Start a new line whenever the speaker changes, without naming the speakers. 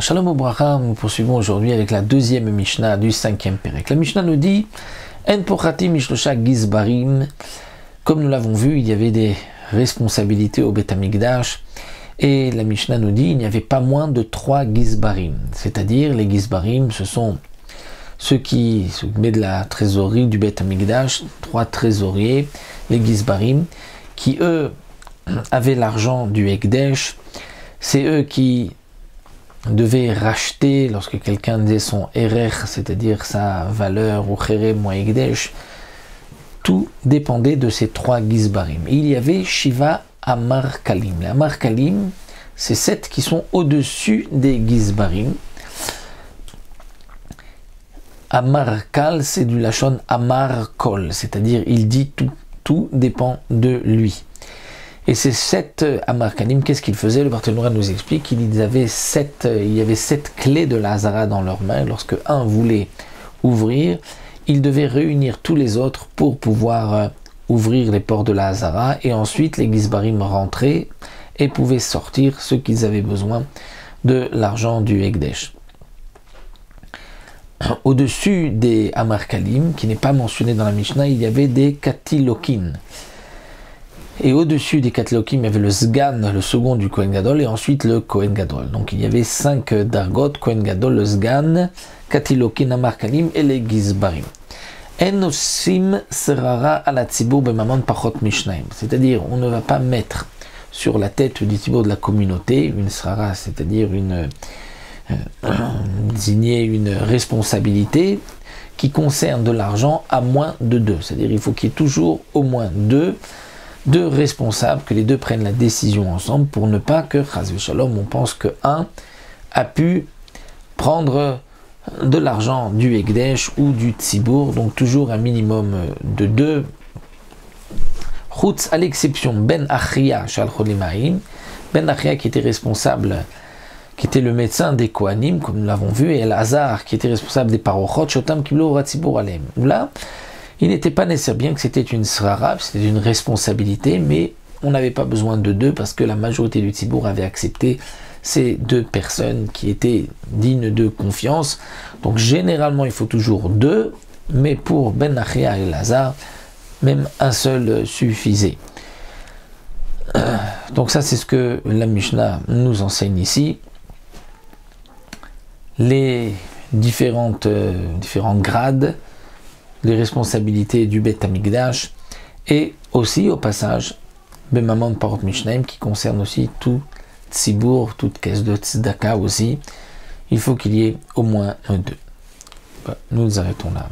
Shalom Obracha, nous poursuivons aujourd'hui avec la deuxième Mishnah du 5e Pérec. La Mishnah nous dit En pochati mishlosha gizbarim. Comme nous l'avons vu, il y avait des responsabilités au Beth Amikdash. Et la Mishnah nous dit il n'y avait pas moins de 3 gizbarim. C'est-à-dire, les gizbarim, ce sont ceux qui s'occupaient de la trésorerie du Beth Amikdash, 3 trésoriers, les gizbarim, qui eux avaient l'argent du Ekdesh. C'est eux qui devait racheter, lorsque quelqu'un disait son erech, c'est-à-dire sa valeur, ou cherem ou ekdesh, tout dépendait de ces 3 gizbarim. Il y avait Shiva Amar Kalim. Les Amar Kalim, c'est 7 qui sont au-dessus des gizbarim. Amar Kal, c'est du lachon Amar Kol, c'est-à-dire il dit tout, tout dépend de lui. Et ces 7 Amar Kalim, qu'est-ce qu'ils faisaient? Le partenariat nous explique qu'il y avait 7 clés de la Hazara dans leurs mains. Lorsque un voulait ouvrir, il devait réunir tous les autres pour pouvoir ouvrir les portes de la Hazara. Et ensuite, les Gizbarim rentraient et pouvaient sortir ceux qu'ils avaient besoin de l'argent du Ekdesh. Au-dessus des Amar Kalim, qui n'est pas mentionné dans la Mishnah, il y avait des Katilokin. Et au-dessus des Katilokim, il y avait le Sgan, le second du Kohen Gadol, et ensuite le Kohen Gadol. Donc il y avait 5 Dargot, Kohen Gadol, le Sgan, Katilokim, Amar Kalim et les Gizbarim. En osim serara ala tzibur bemamon pachot mishnaim. C'est-à-dire, on ne va pas mettre sur la tête du tzibur de la communauté une serara, c'est-à-dire désigner une responsabilité qui concerne de l'argent à moins de 2. C'est-à-dire, il faut qu'il y ait toujours au moins 2 responsables, que les 2 prennent la décision ensemble pour ne pas que, chas v'shalom, on pense que un a pu prendre de l'argent du Ekdesh ou du Tzibour, donc toujours un minimum de 2. Chutz, à l'exception Ben Achia shal cholimaim, Ben Achia qui était responsable, qui était le médecin des Kohanim, comme nous l'avons vu, et El-Hazar qui était responsable des parochot, shotam kiblo ora Tzibour alem. Là, il n'était pas nécessaire, bien que c'était une srara, c'était une responsabilité, mais on n'avait pas besoin de 2 parce que la majorité du Tzibour avait accepté ces 2 personnes qui étaient dignes de confiance. Donc généralement il faut toujours 2, mais pour Ben Achia et Lazare, même un seul suffisait. Donc ça c'est ce que la Mishnah nous enseigne ici. Les différents grades, les responsabilités du Beth Amikdash, et aussi au passage Bemamon Parot Mishnaim qui concerne aussi tout Tzibour, toute caisse de Tzedaka aussi. Il faut qu'il y ait au moins 2. Nous nous arrêtons là.